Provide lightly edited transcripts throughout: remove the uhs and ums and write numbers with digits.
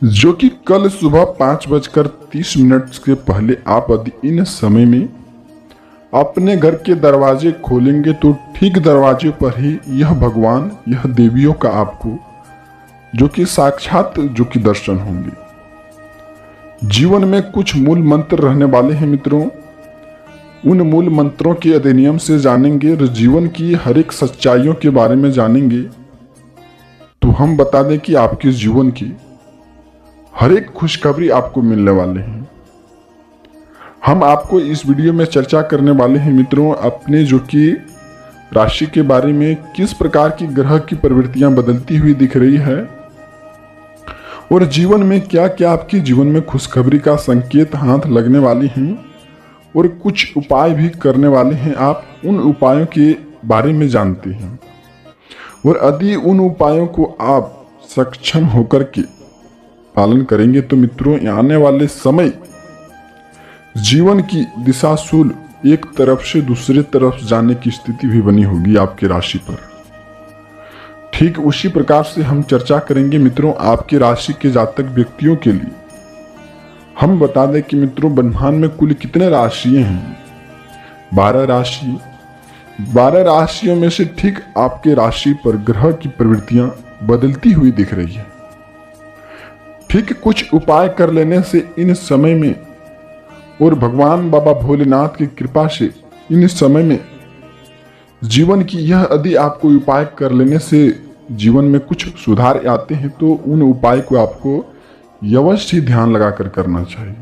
जो कि कल सुबह 5:30 के पहले आप यदि इन समय में अपने घर के दरवाजे खोलेंगे तो ठीक दरवाजे पर ही यह भगवान, यह देवियों का आपको जो कि साक्षात जो कि दर्शन होंगे। जीवन में कुछ मूल मंत्र रहने वाले हैं मित्रों। उन मूल मंत्रों के अधिनियम से जानेंगे और जीवन की हर एक सच्चाइयों के बारे में जानेंगे। तो हम बता दें कि आपके जीवन की हर एक खुशखबरी आपको मिलने वाले हैं। हम आपको इस वीडियो में चर्चा करने वाले हैं मित्रों अपने जो कि राशि के बारे में, किस प्रकार की ग्रह की प्रवृत्तियां बदलती हुई दिख रही है और जीवन में क्या क्या आपके जीवन में खुशखबरी का संकेत हाथ लगने वाली हैं और कुछ उपाय भी करने वाले हैं। आप उन उपायों के बारे में जानते हैं और यदि उन उपायों को आप सक्षम होकर के पालन करेंगे तो मित्रों आने वाले समय जीवन की दिशाशूल एक तरफ से दूसरे तरफ जाने की स्थिति भी बनी होगी आपकी राशि पर। ठीक उसी प्रकार से हम चर्चा करेंगे मित्रों आपकी राशि के जातक व्यक्तियों के लिए। हम बता दें कि मित्रों ब्रह्मांड में कुल कितने राशियां हैं? 12 राशि। 12 राशियों में से ठीक आपके राशि पर ग्रह की प्रवृत्तियां बदलती हुई दिख रही है। ठीक कुछ उपाय कर लेने से इन समय में और भगवान बाबा भोलेनाथ की कृपा से इन समय में जीवन की यह यदि आपको उपाय कर लेने से जीवन में कुछ सुधार आते हैं तो उन उपाय को आपको अवश्य ही ध्यान लगाकर करना चाहिए।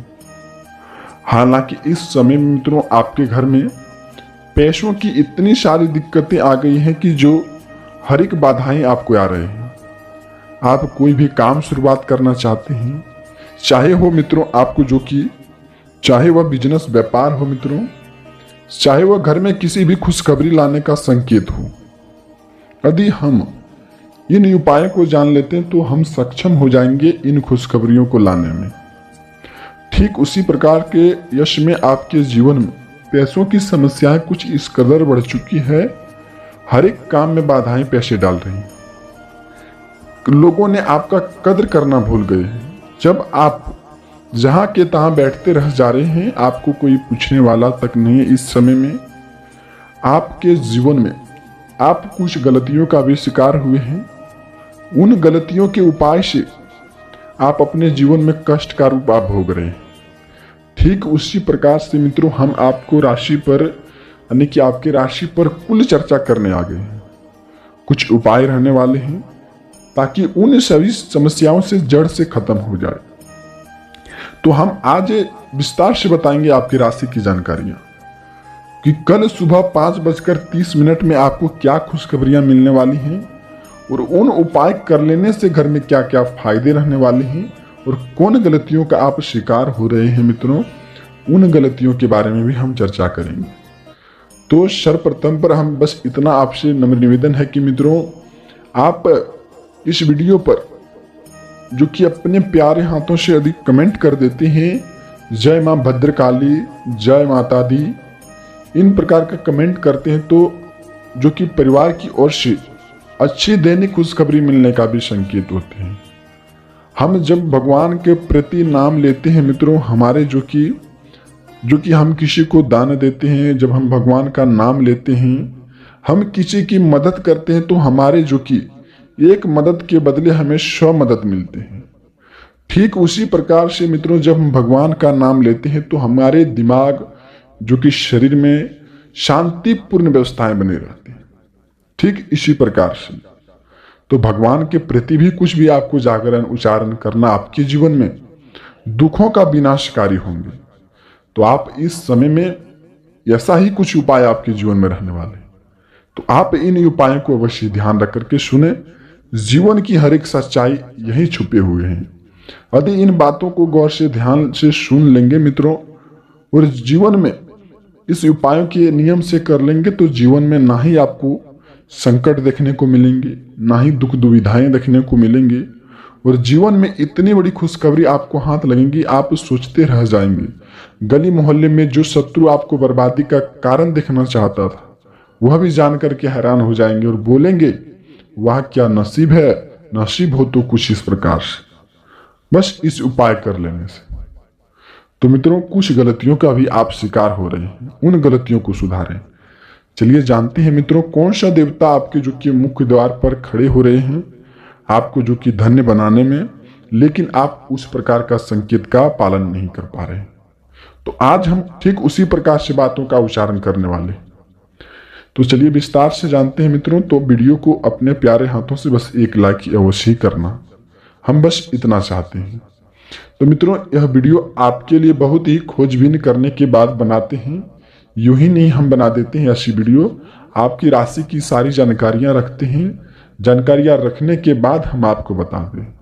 हालांकि इस समय में मित्रों आपके घर में पैसों की इतनी सारी दिक्कतें आ गई हैं कि जो हर एक बाधाएं आपको आ रहे हैं। आप कोई भी काम शुरुआत करना चाहते हैं, चाहे हो मित्रों आपको जो कि चाहे वह बिजनेस व्यापार हो मित्रों, चाहे वह घर में किसी भी खुशखबरी लाने का संकेत हो, यदि हम इन उपायों को जान लेते हैं तो हम सक्षम हो जाएंगे इन खुशखबरियों को लाने में। ठीक उसी प्रकार के यश में आपके जीवन में पैसों की समस्याएं कुछ इस कदर बढ़ चुकी है, हर एक काम में बाधाएं पैसे डाल रही हैं। लोगों ने आपका कदर करना भूल गए हैं। जब आप जहां के तहां बैठते रह जा रहे हैं, आपको कोई पूछने वाला तक नहीं है। इस समय में आपके जीवन में आप कुछ गलतियों का भी शिकार हुए हैं। उन गलतियों के उपाय से आप अपने जीवन में कष्ट का रूप आप भोग रहे हैं। ठीक उसी प्रकार से मित्रों हम आपको राशि पर यानी कि आपकी राशि पर कुल चर्चा करने आ गए हैं। कुछ उपाय रहने वाले हैं ताकि उन सभी समस्याओं से जड़ से खत्म हो जाए। तो हम आज विस्तार से बताएंगे आपकी राशि की जानकारियां कि कल सुबह 5:30 में आपको क्या खुशखबरियां मिलने वाली हैं और उन उपाय कर लेने से घर में क्या क्या फायदे रहने वाले हैं और कौन गलतियों का आप शिकार हो रहे हैं मित्रों, उन गलतियों के बारे में भी हम चर्चा करेंगे। तो सर्वप्रथम पर हम बस इतना आपसे नम्र निवेदन है कि मित्रों आप इस वीडियो पर जो कि अपने प्यारे हाथों से यदि कमेंट कर देते हैं जय मां भद्रकाली, जय माता दी, इन प्रकार का कमेंट करते हैं तो जो कि परिवार की ओर से अच्छी दैनिक खुशखबरी मिलने का भी संकेत होते हैं। हम जब भगवान के प्रति नाम लेते हैं मित्रों, हमारे जो कि हम किसी को दान देते हैं, जब हम भगवान का नाम लेते हैं, हम किसी की मदद करते हैं तो हमारे जो कि एक मदद के बदले हमें 100 मदद मिलते हैं। ठीक उसी प्रकार से मित्रों जब हम भगवान का नाम लेते हैं तो हमारे दिमाग जो कि शरीर में शांतिपूर्ण व्यवस्थाएं बने रहती हैं। ठीक इसी प्रकार से तो भगवान के प्रति भी कुछ भी आपको जागरण उच्चारण करना आपके जीवन में दुखों का विनाशकारी होंगे। तो आप इस समय में ऐसा ही कुछ उपाय आपके जीवन में रहने वाले, तो आप इन उपायों को अवश्य ध्यान रख करके सुने। जीवन की हर एक सच्चाई यही छुपे हुए हैं। यदि इन बातों को गौर से ध्यान से सुन लेंगे मित्रों और जीवन में इस उपायों के नियम से कर लेंगे तो जीवन में ना ही आपको संकट देखने को मिलेंगे, ना ही दुख दुविधाएं देखने को मिलेंगे और जीवन में इतनी बड़ी खुशखबरी आपको हाथ लगेंगी आप सोचते रह जाएंगे। गली मोहल्ले में जो शत्रु आपको बर्बादी का कारण देखना चाहता था वह भी जानकर के हैरान हो जाएंगे और बोलेंगे वाह क्या नसीब है, नसीब हो तो कुछ इस प्रकार से। बस इस उपाय कर लेने से। तो मित्रों, कुछ गलतियों का भी आप शिकार हो रहे हैं, उन गलतियों को सुधारें। चलिए जानते हैं मित्रों, कौन सा देवता आपके जो कि मुख्य द्वार पर खड़े हो रहे हैं आपको जो कि धन्य बनाने में, लेकिन आप उस प्रकार का संकेत का पालन नहीं कर पा रहे हैं। तो आज हम ठीक उसी प्रकार से बातों का उच्चारण करने वाले हैं। तो चलिए विस्तार से जानते हैं मित्रों। तो वीडियो को अपने प्यारे हाथों से बस एक लाइक अवश्य करना, हम बस इतना चाहते हैं। तो मित्रों, यह वीडियो आपके लिए बहुत ही खोजबीन करने के बाद बनाते हैं। यूं ही नहीं हम बना देते हैं ऐसी वीडियो, आपकी राशि की सारी जानकारियां रखते हैं। जानकारियां रखने के बाद हम आपको बताते हैं।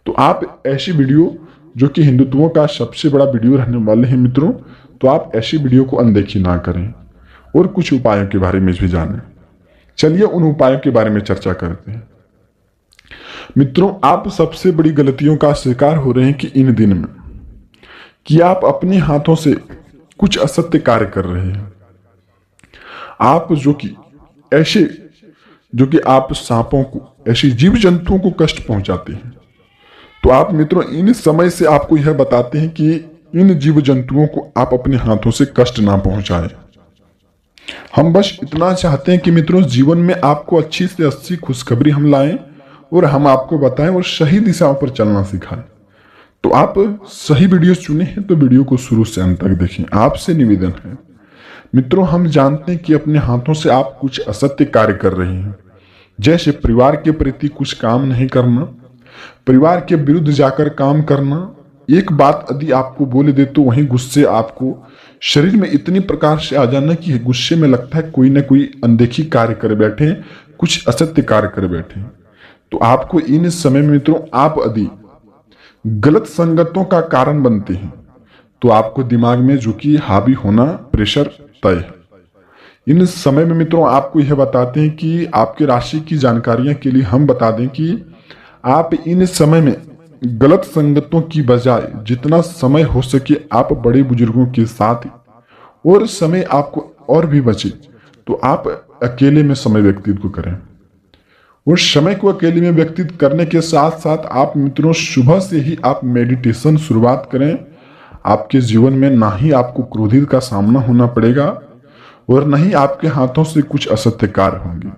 तो आप ऐसी वीडियो जो कि हिंदुत्वों का सबसे बड़ा वीडियो रहने वाले हैं मित्रों, तो आप ऐसी वीडियो को अनदेखी ना करें और कुछ उपायों के बारे में भी जानें। चलिए उन उपायों के बारे में चर्चा करते हैं। मित्रों, आप सबसे बड़ी गलतियों का शिकार हो रहे हैं कि इन दिन में कि आप अपने हाथों से कुछ असत्य कार्य कर रहे हैं। आप जो कि आप सांपों को, ऐसे जीव जंतुओं को कष्ट पहुंचाते हैं। तो आप मित्रों, इन समय से आपको यह बताते हैं कि इन जीव जंतुओं को आप अपने हाथों से कष्ट ना पहुंचाएं। हम बस इतना चाहते हैं कि मित्रों, जीवन में आपको अच्छी से अच्छी खुशखबरी हम लाएं और हम आपको बताएं और सही दिशाओं पर चलना सिखाएं। तो आप सही वीडियो चुने हैं तो वीडियो को शुरू से अंत तक देखें। आपसे निवेदन है मित्रों, हम जानते हैं कि अपने हाथों से आप कुछ असत्य कार्य कर रहे हैं, जैसे परिवार के प्रति कुछ काम नहीं करना, परिवार के विरुद्ध जाकर काम करना। एक बात यदि आपको बोले दे तो वहीं गुस्से आपको शरीर में इतनी प्रकार से आ जाना कि गुस्से में लगता है कोई ना कोई अनदेखी कार्य कर बैठे, कुछ असत्य कार्य कर बैठे। तो आपको इन समय में मित्रों, आप यदि गलत संगतों का कारण बनते हैं तो आपको दिमाग में जो कि हावी होना प्रेशर तय है। इन समय में मित्रों, आपको यह बताते हैं कि आपके राशि की जानकारियां के लिए हम बता दें कि आप इन समय में गलत संगतों की बजाय जितना समय हो सके आप बड़े बुजुर्गों के साथ, और समय आपको और भी बचे तो आप अकेले में समय व्यतीत को करें। और समय को अकेले में व्यतीत करने के साथ साथ आप मित्रों, सुबह से ही आप मेडिटेशन शुरुआत करें। आपके जीवन में ना ही आपको क्रोधित का सामना होना पड़ेगा और न ही आपके हाथों से कुछ असत्य कार्य होंगे।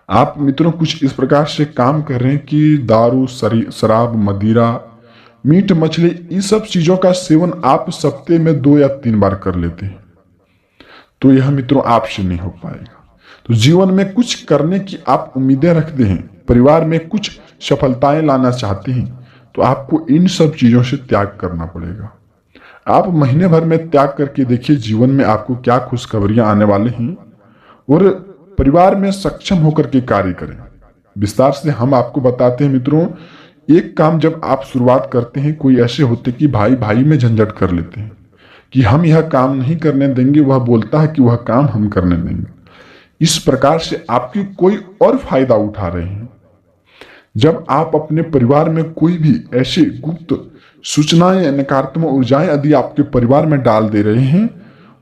आप मित्रों कुछ इस प्रकार से काम कर रहे हैं कि दारू, शराब, मदिरा, मीट मछली, इन सब चीजों का सेवन आप सप्ताह में 2 या 3 बार कर लेते हैं। तो यह मित्रों आपसे नहीं हो पाएगा। तो जीवन में कुछ करने की आप उम्मीदें रखते हैं, परिवार में कुछ सफलताएं लाना चाहते हैं, तो आपको इन सब चीजों से त्याग करना पड़ेगा। आप महीने भर में त्याग करके देखिए जीवन में आपको क्या खुशखबरियां आने वाले हैं, और परिवार में सक्षम होकर के कार्य करें। विस्तार से हम आपको बताते हैं मित्रों, एक काम जब आप शुरुआत करते हैं, कोई ऐसे होते कि भाई भाई में झंझट कर लेते हैं कि हम यह काम नहीं करने देंगे, वह बोलता है कि वह काम हम करने देंगे। इस प्रकार से आपकी कोई और फायदा उठा रहे हैं। जब आप अपने परिवार में कोई भी ऐसे गुप्त सूचनाएं या नकारात्मक ऊर्जाएं यदि आपके परिवार में डाल दे रहे हैं,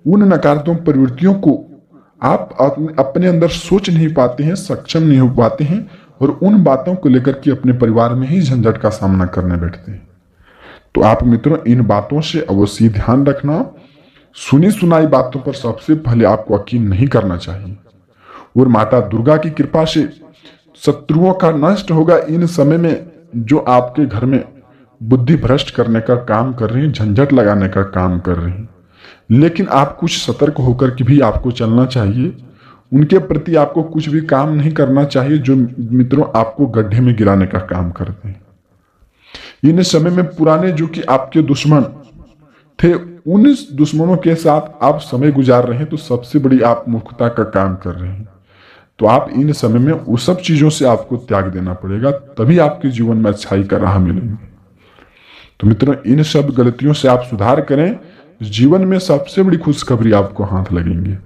उन नकारात्मक प्रवृत्तियों को आप अपने अंदर सोच नहीं पाते हैं, सक्षम नहीं हो पाते हैं, और उन बातों को लेकर के अपने परिवार में ही झंझट का सामना करने बैठते हैं। तो आप मित्रों इन बातों से अवश्य ध्यान रखना। सुनी सुनाई बातों पर सबसे पहले आपको यकीन नहीं करना चाहिए, और माता दुर्गा की कृपा से शत्रुओं का नष्ट होगा इन समय में, जो आपके घर में बुद्धि भ्रष्ट करने का काम कर रहे हैं, झंझट लगाने का काम कर रहे हैं। लेकिन आप कुछ सतर्क होकर के भी आपको चलना चाहिए। उनके प्रति आपको कुछ भी काम नहीं करना चाहिए जो मित्रों आपको गड्ढे में गिराने का काम करते हैं। इन समय में पुराने जो कि आपके दुश्मन थे, उन दुश्मनों के साथ आप समय गुजार रहे हैं, तो सबसे बड़ी आप मूर्खता का काम कर रहे हैं। तो आप इन समय में उस सब चीजों से आपको त्याग देना पड़ेगा, तभी आपके जीवन में अच्छाई का राह मिलेंगे। तो मित्रों इन सब गलतियों से आप सुधार करें, जीवन में सबसे बड़ी खुशखबरी आपको हाथ लगेंगे।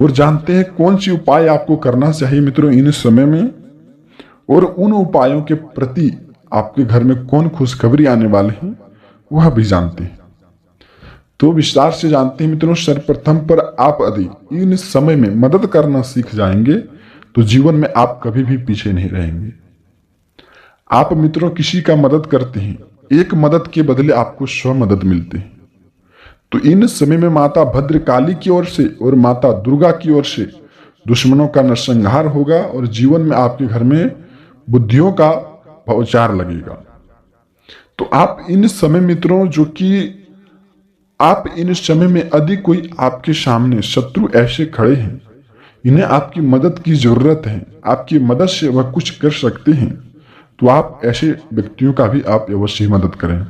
और जानते हैं कौन सी उपाय आपको करना चाहिए मित्रों इन समय में, और उन उपायों के प्रति आपके घर में कौन खुशखबरी आने वाले हैं वह भी जानते हैं। तो विस्तार से जानते हैं मित्रों। सर्वप्रथम पर आप यदि इन समय में मदद करना सीख जाएंगे तो जीवन में आप कभी भी पीछे नहीं रहेंगे। आप मित्रों किसी का मदद करते हैं, एक मदद के बदले आपको 100 मदद मिलते हैं। तो इन समय में माता भद्रकाली की ओर से और माता दुर्गा की ओर से दुश्मनों का नरसंहार होगा और जीवन में आपके घर में बुद्धियों का बौछार लगेगा। तो आप इन समय मित्रों जो कि आप इन समय में यदि कोई आपके सामने शत्रु ऐसे खड़े हैं, इन्हें आपकी मदद की जरूरत है, आपकी मदद से वह कुछ कर सकते हैं, तो आप ऐसे व्यक्तियों का भी आप अवश्य ही मदद करें।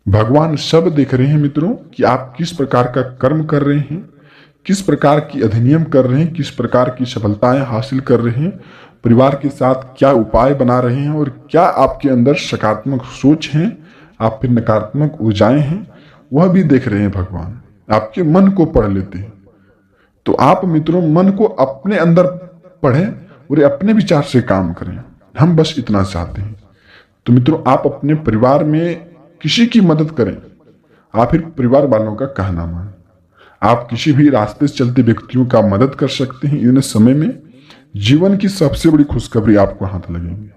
भगवान सब देख रहे हैं मित्रों कि आप किस प्रकार का कर्म कर रहे हैं, किस प्रकार की अधिनियम कर रहे हैं, किस प्रकार की सफलताएं हासिल कर रहे हैं, परिवार के साथ क्या उपाय बना रहे हैं और क्या आपके अंदर सकारात्मक सोच है, आप फिर नकारात्मक ऊर्जाएं हैं, वह भी देख रहे हैं। भगवान आपके मन को पढ़ लेते हैं। तो आप मित्रों मन को अपने अंदर पढ़ें और अपने विचार से काम करें। हम बस इतना चाहते हैं। तो मित्रों आप अपने परिवार में किसी की मदद करें, आप फिर परिवार वालों का कहना मानें। आप किसी भी रास्ते से चलते व्यक्तियों का मदद कर सकते हैं। इन समय में जीवन की सबसे बड़ी खुशखबरी आपको हाथ लगेंगे।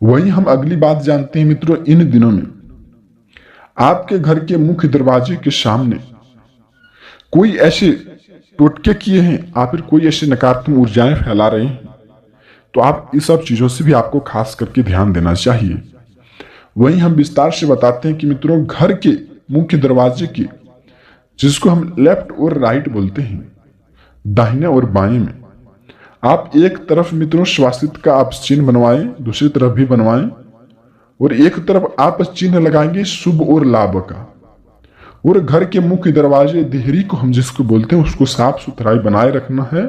वहीं हम अगली बात जानते हैं मित्रों, इन दिनों में आपके घर के मुख्य दरवाजे के सामने कोई ऐसे टोटके किए हैं, आप फिर कोई ऐसे नकारात्मक ऊर्जाएं फैला रहे हैं, तो आप इस सब चीजों से भी आपको खास करके ध्यान देना चाहिए। वहीं हम विस्तार से बताते हैं कि मित्रों घर के मुख्य दरवाजे की, जिसको हम लेफ्ट और राइट बोलते हैं, दाहिने और बाएं में आप एक तरफ मित्रों स्वास्तिक का आप चिन्ह बनवाएं, दूसरी तरफ भी बनवाएं, और एक तरफ आप चिन्ह लगाएंगे शुभ और लाभ का। और घर के मुख्य दरवाजे देहरी को हम जिसको बोलते हैं, उसको साफ सुथराई बनाए रखना है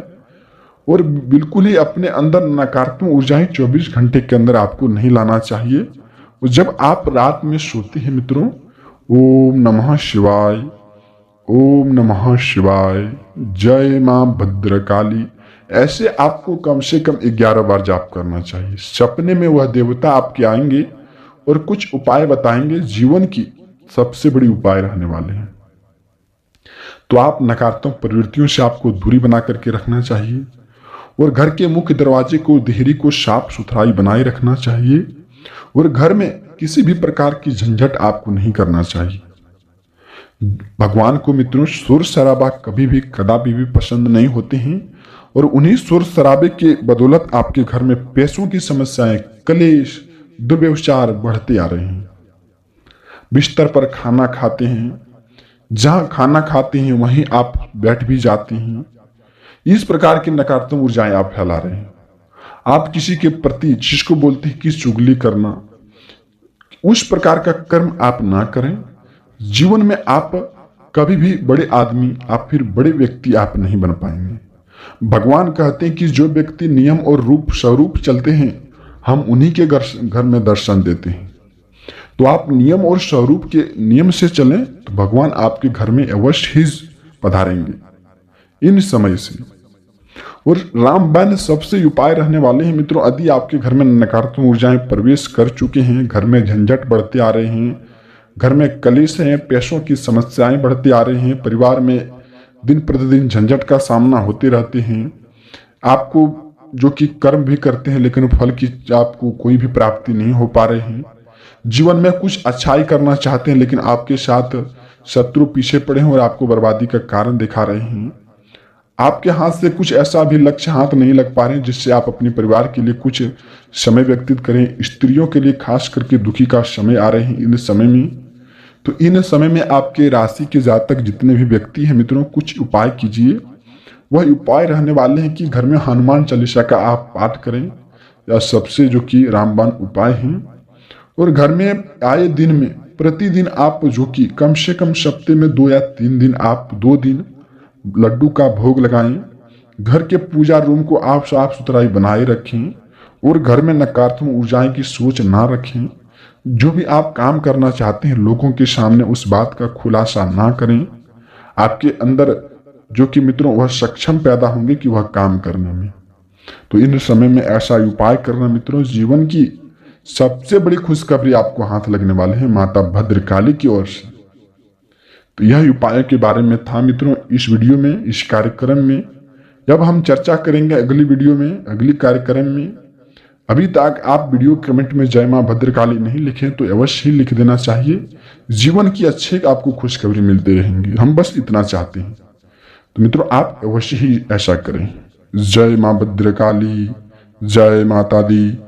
और बिल्कुल ही अपने अंदर नकारात्मक ऊर्जाएं 24 घंटे के अंदर आपको नहीं लाना चाहिए। और जब आप रात में सोते हैं मित्रों, ओम नमः शिवाय, ओम नमः शिवाय, जय मां भद्रकाली, ऐसे आपको कम से कम 11 बार जाप करना चाहिए। सपने में वह देवता आपके आएंगे और कुछ उपाय बताएंगे, जीवन की सबसे बड़ी उपाय रहने वाले हैं। तो आप नकारात्मक प्रवृत्तियों से आपको दूरी बना करके रखना चाहिए और घर के मुख्य दरवाजे को देहरी को साफ सुथराई बनाए रखना चाहिए और घर में किसी भी प्रकार की झंझट आपको नहीं करना चाहिए। भगवान को मित्रों शोर शराबा कभी भी कदापि भी पसंद नहीं होते हैं और उन्हीं शोर शराबे के बदौलत आपके घर में पैसों की समस्याएं, कलेश, दुर्व्यवचार बढ़ते आ रहे हैं। बिस्तर पर खाना खाते हैं, जहां खाना खाते हैं वहीं आप बैठ भी जाते हैं। इस प्रकार की नकारात्मक ऊर्जाएं आप फैला रहे हैं। आप किसी के प्रति जिसको बोलते हैं कि चुगली करना, उस प्रकार का कर्म आप ना करें। जीवन में आप कभी भी बड़े आदमी, आप फिर बड़े व्यक्ति आप नहीं बन पाएंगे। भगवान कहते हैं कि जो व्यक्ति नियम और रूप स्वरूप चलते हैं, हम उन्हीं के घर में दर्शन देते हैं। तो आप नियम और स्वरूप के नियम से चलें तो भगवान आपके घर में अवश्य ही पधारेंगे इन समय से। और रामबाण सबसे उपाय रहने वाले हैं मित्रों। यदि आपके घर में नकारात्मक ऊर्जाएं प्रवेश कर चुके हैं, घर में झंझट बढ़ते आ रहे हैं, घर में कलेश हैं, पैसों की समस्याएं बढ़ते आ रहे हैं, परिवार में दिन प्रतिदिन झंझट का सामना होते रहते हैं, आपको जो कि कर्म भी करते हैं लेकिन फल की आपको कोई भी प्राप्ति नहीं हो पा रहे हैं, जीवन में कुछ अच्छाई करना चाहते हैं लेकिन आपके साथ शत्रु पीछे पड़े हैं और आपको बर्बादी का कारण दिखा रहे हैं, आपके हाथ से कुछ ऐसा भी लक्ष्य हाथ नहीं लग पा रहे हैं जिससे आप अपने परिवार के लिए कुछ समय व्यतीत करें। स्त्रियों के लिए खास करके दुखी का समय आ रहे हैं इन समय में। तो इन समय में आपके राशि के जातक जितने भी व्यक्ति हैं मित्रों, कुछ उपाय कीजिए। वह उपाय रहने वाले हैं कि घर में हनुमान चालीसा का आप पाठ करें, या सबसे जो कि रामबाण उपाय हैं। और घर में आए दिन में प्रतिदिन आप जो कि कम से कम सप्ते में 2 या 3 दिन आप 2 दिन लड्डू का भोग लगाएं। घर के पूजा रूम को आप साफ सुथराई बनाए रखें और घर में नकारात्मक ऊर्जाएं की सोच ना रखें। जो भी आप काम करना चाहते हैं लोगों के सामने उस बात का खुलासा ना करें। आपके अंदर जो कि मित्रों वह सक्षम पैदा होंगे कि वह काम करने में। तो इन समय में ऐसा उपाय करना मित्रों, जीवन की सबसे बड़ी खुशखबरी आपको हाथ लगने वाले हैं माता भद्रकाली की ओर से। तो यह उपाय के बारे में था मित्रों इस वीडियो में, इस कार्यक्रम में। जब हम चर्चा करेंगे अगली वीडियो में, अगली कार्यक्रम में, अभी तक आप वीडियो कमेंट में जय मां भद्रकाली नहीं लिखे तो अवश्य ही लिख देना चाहिए। जीवन की अच्छे आपको खुशखबरी मिलते रहेंगे, हम बस इतना चाहते हैं। तो मित्रों आप अवश्य ही ऐसा करें। जय मां भद्रकाली, जय माता दी।